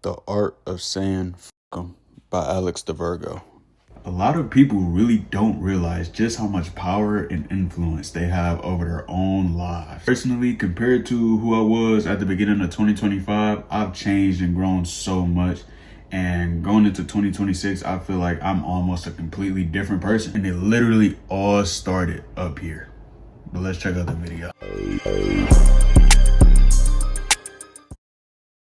The Art of Saying F*** 'em by Alex DeVirgo. A lot of people really don't realize just how much power and influence they have over their own lives. Personally, compared to who I was at the beginning of 2025, I've changed and grown so much. And going into 2026, I feel like I'm almost a completely different person. And it literally all started up here. But let's check out the video.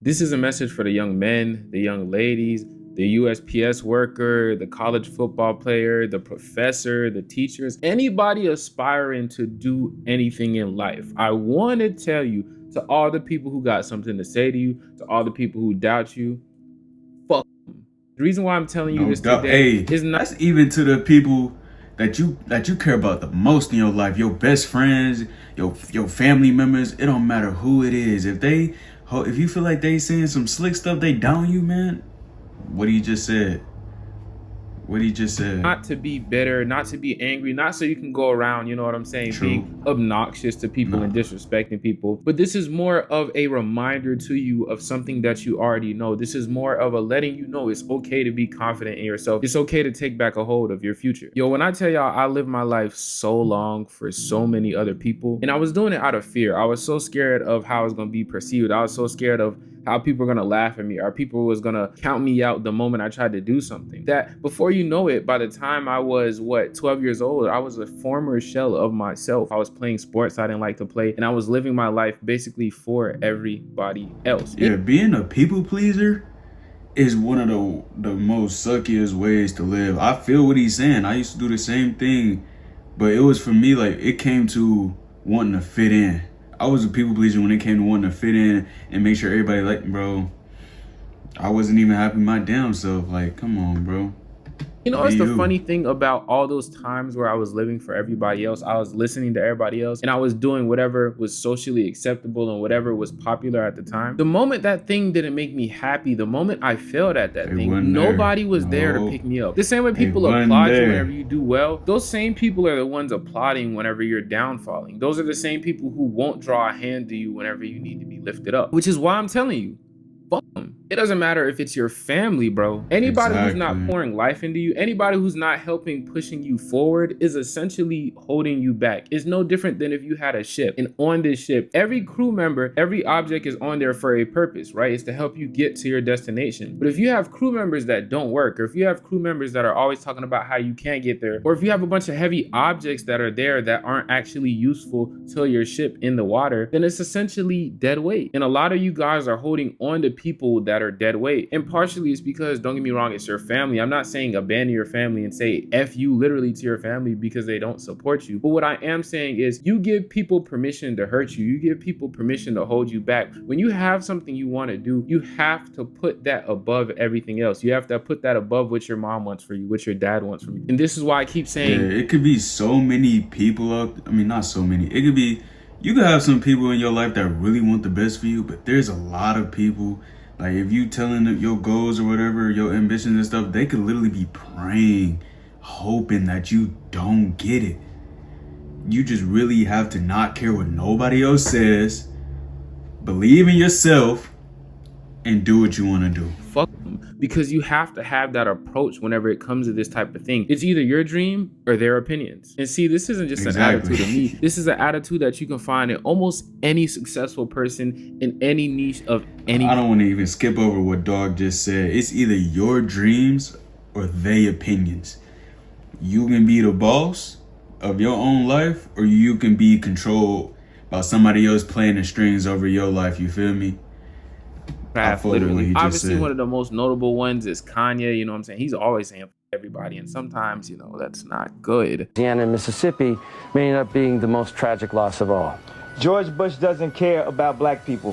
This is a message for the young men, the young ladies, the USPS worker, the college football player, the professor, the teachers, anybody aspiring to do anything in life. I want to tell you, to all the people who got something to say to you, to all the people who doubt you, fuck them. The reason why I'm telling you this today is not... That's even to the people that you care about the most in your life, your best friends, your family members. It don't matter who it is. If you feel like they saying some slick stuff, they down you, man. What he just said. Not to be bitter, not to be angry, not so you can go around, you know what I'm saying, True. being obnoxious to people and disrespecting people. But this is more of a reminder to you of something that you already know. This is more of a letting you know it's okay to be confident in yourself. It's okay to take back a hold of your future. Yo, when I tell y'all I lived my life so long for so many other people, and I was doing it out of fear. I was so scared of how I was going to be perceived. I was so scared of how people are going to laugh at me, or people was going to count me out the moment I tried to do something. That before you know it, by the time I was, 12 years old, I was a former shell of myself. I was playing sports I didn't like to play, and I was living my life basically for everybody else. Yeah, being a people pleaser is one of the most suckiest ways to live. I feel what he's saying. I used to do the same thing, but it was for me, like, it came to wanting to fit in. I was a people pleaser when it came to wanting to fit in and make sure everybody liked me, bro. I wasn't even happy with my damn self. Like, come on, bro. You know, it's the funny thing about all those times where I was living for everybody else. I was listening to everybody else, and I was doing whatever was socially acceptable and whatever was popular at the time. The moment that thing didn't make me happy, the moment I failed at that thing, nobody was there to pick me up. The same way people applaud you whenever you do well, those same people are the ones applauding whenever you're downfalling. Those are the same people who won't draw a hand to you whenever you need to be lifted up. Which is why I'm telling you, fuck them. It doesn't matter if it's your family, bro. Anybody who's not pouring life into you, anybody who's not helping pushing you forward is essentially holding you back. It's no different than if you had a ship, and on this ship, every crew member, every object is on there for a purpose, right? It's to help you get to your destination. But if you have crew members that don't work, or if you have crew members that are always talking about how you can't get there, or if you have a bunch of heavy objects that are there that aren't actually useful to your ship in the water, then it's essentially dead weight. And a lot of you guys are holding on to people that are dead weight. And partially it's because, don't get me wrong, it's your family. I'm not saying abandon your family and say F you literally to your family because they don't support you. But what I am saying is you give people permission to hurt you. You give people permission to hold you back. When you have something you want to do, you have to put that above everything else. You have to put that above what your mom wants for you, what your dad wants from you. And this is why I keep saying, it could be so many people not so many. It could be, you could have some people in your life that really want the best for you, but there's a lot of people, like, if you telling them your goals or whatever, your ambitions and stuff, they could literally be praying, hoping that you don't get it. You just really have to not care what nobody else says, believe in yourself, and do what you want to do. Fuck them, because you have to have that approach whenever it comes to this type of thing. It's either your dream or their opinions. And see, this isn't just an attitude of me. This is an attitude that you can find in almost any successful person in any niche of any. I don't want to even skip over what Dog just said. It's either your dreams or their opinions. You can be the boss of your own life, or you can be controlled by somebody else playing the strings over your life. You feel me? Literally. Obviously, one of the most notable ones is Kanye. You know what I'm saying? He's always saying everybody, and sometimes, you know, that's not good. Louisiana and Mississippi may end up being the most tragic loss of all. George Bush doesn't care about black people.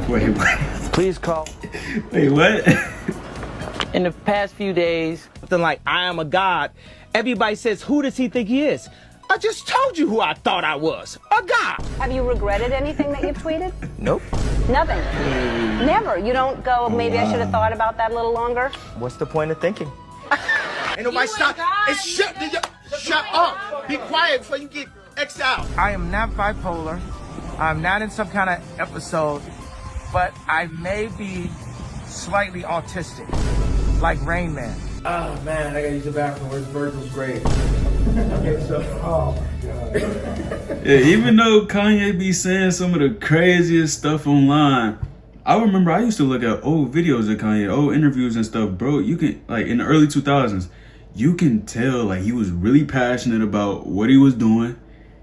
Wait, what? Please call. Wait, what? In the past few days, Something like, I am a god. Everybody says, who does he think he is? I just told you who I thought I was. A god. Have you regretted anything that you've tweeted? Nope. Nothing. Never. You don't go, maybe I should have thought about that a little longer? What's the point of thinking? Ain't nobody stop. It's shut up. Be quiet before you get X'd out. I am not bipolar. I'm not in some kind of episode. but I may be slightly autistic, like Rain Man. Oh man, I gotta use the bathroom. Where's Virgil's grave? Okay, so, oh my God. Yeah, even though Kanye be saying some of the craziest stuff online, I remember I used to look at old videos of Kanye, old interviews and stuff, bro. You can, like, in the early 2000s, you can tell, like, he was really passionate about what he was doing.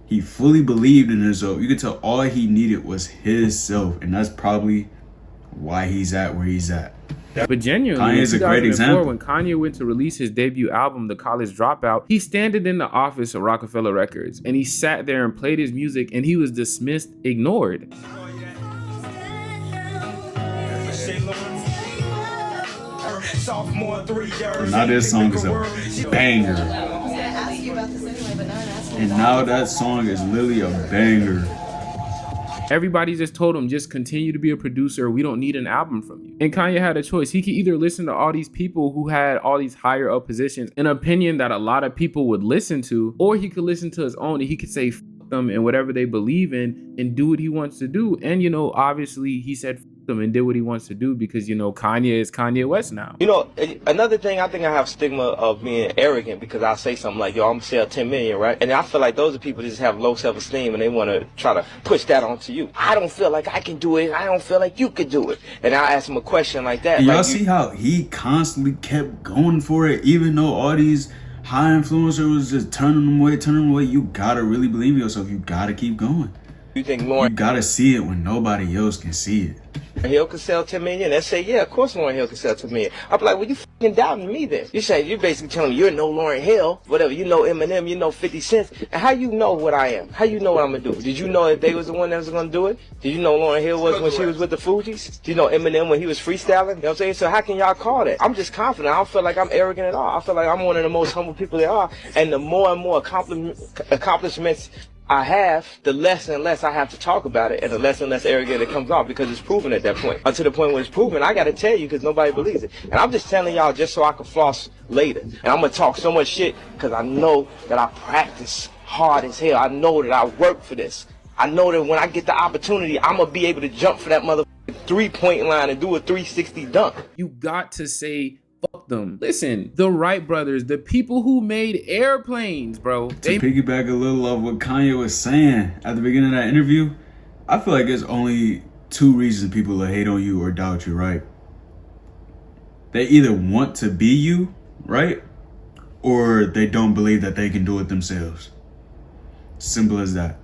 He fully believed in himself. You could tell all he needed was his self, and that's probably why he's at where he's at. But genuinely, Kanye's in a great 2004, example. when Kanye went to release his debut album, The College Dropout, he standed in the office of Rockefeller Records, and he sat there and played his music, and he was dismissed, ignored. Now this song is a banger. And now that song is literally a banger. Everybody just told him, just continue to be a producer. We don't need an album from you. And Kanye had a choice. He could either listen to all these people who had all these higher up positions, an opinion that a lot of people would listen to, or he could listen to his own and he could say, F them and whatever they believe in and do what he wants to do. And, you know, obviously he said F them and did what he wants to do because, you know, Kanye is Kanye West now. You know, another thing, I think I have stigma of being arrogant because I'll say something like, yo, I'm gonna sell 10 million, right? And I feel like those are people that just have low self-esteem and they want to try to push that onto you. I don't feel like I can do it. I don't feel like you could do it. And I ask him a question like that. And y'all like, see how he constantly kept going for it, even though all these high influencers was just turning them away. You gotta really believe in yourself. You gotta keep going. You think You Lauryn gotta see it when nobody else can see it. Hill could sell 10 million? They say, yeah, of course Lauryn Hill could sell 10 million. I'm like, well, you fucking doubting me then. You're basically telling me you're no Lauryn Hill, whatever. You know Eminem, you know 50 Cent. And how you know what I am? How you know what I'm gonna do? Did you know if they was the one that was gonna do it? Did you know Lauryn Hill was when she was with the Fugees? Did you know Eminem when he was freestyling? You know what I'm saying? So how can y'all call that? I'm just confident. I don't feel like I'm arrogant at all. I feel like I'm one of the most humble people there are. And the more and more accomplishments I have, the less and less I have to talk about it, and the less and less arrogant it comes off because it's proven at that point. Until the point where it's proven, I gotta tell you because nobody believes it. And I'm just telling y'all just so I can floss later. And I'm gonna talk so much shit because I know that I practice hard as hell. I know that I work for this. I know that when I get the opportunity, I'm gonna be able to jump for that motherfucking 3-point line and do a 360 dunk. You got to say, fuck them. Listen, the Wright brothers, the people who made airplanes, bro. To piggyback a little of what Kanye was saying at the beginning of that interview, I feel like there's only two reasons people will hate on you or doubt you, right? They either want to be you, right? Or they don't believe that they can do it themselves. Simple as that.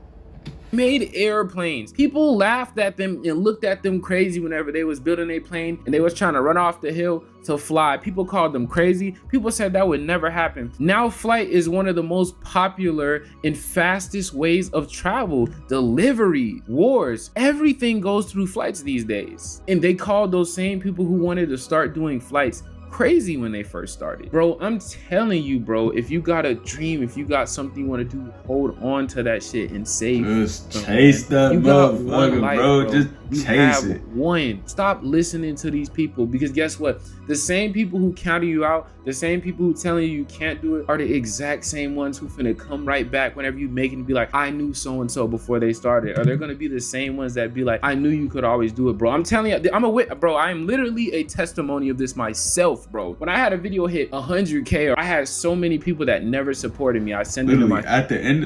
Made airplanes. People laughed at them and looked at them crazy whenever they was building a plane and they was trying to run off the hill to fly. People called them crazy. People said that would never happen. Now flight is one of the most popular and fastest ways of travel. Delivery, wars, everything goes through flights these days. And they called those same people who wanted to start doing flights crazy when they first started. Bro, I'm telling you, bro, if you got a dream, if you got something you want to do, hold on to that shit and save. Just chase that motherfucker, bro. Just chase it. One. Stop listening to these people because guess what? The same people who counter you out, the same people who telling you can't do it are the exact same ones who finna come right back whenever you make it and be like, I knew so-and-so before they started. Or they're gonna be the same ones that be like, I knew you could always do it, bro. I'm telling you, I am literally a testimony of this myself, bro. When I had a video hit 100K, I had so many people that never supported me. I sent them to my at the end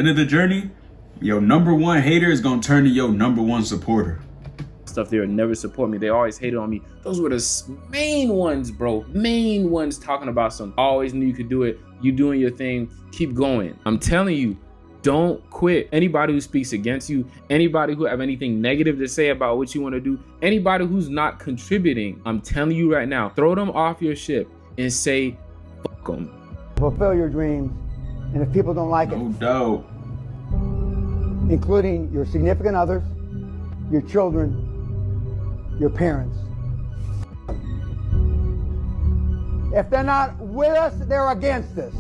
of the journey, your number one hater is gonna turn to your number one supporter. Stuff. They would never support me. They always hated on me. Those were the main ones, bro. Main ones talking about something. Always knew you could do it. You doing your thing. Keep going. I'm telling you, don't quit. Anybody who speaks against you, anybody who have anything negative to say about what you want to do, anybody who's not contributing, I'm telling you right now, throw them off your ship and say, fuck them. Fulfill your dreams, and if people don't like it, no doubt, including your significant others, your children, your parents. If they're not with us, they're against us.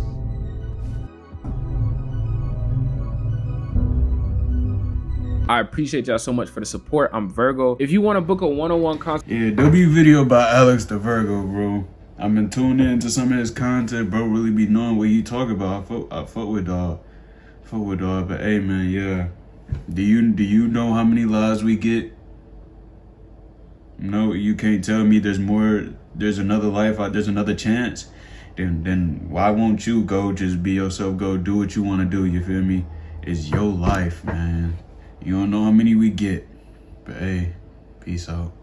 I appreciate y'all so much for the support. I'm Virgo. If you want to book a one-on-one consult, yeah, there'll be video about Alex the Virgo, bro. I've been tuning into some of his content, bro. Really be knowing what you talk about. I fuck with dog. But hey, man, yeah. Do you know how many lives we get No, you can't tell me there's another life out, there's another chance. Then why won't you go just be yourself, go do what you want to do, you feel me? It's your life, man. You don't know how many we get. But hey, peace out.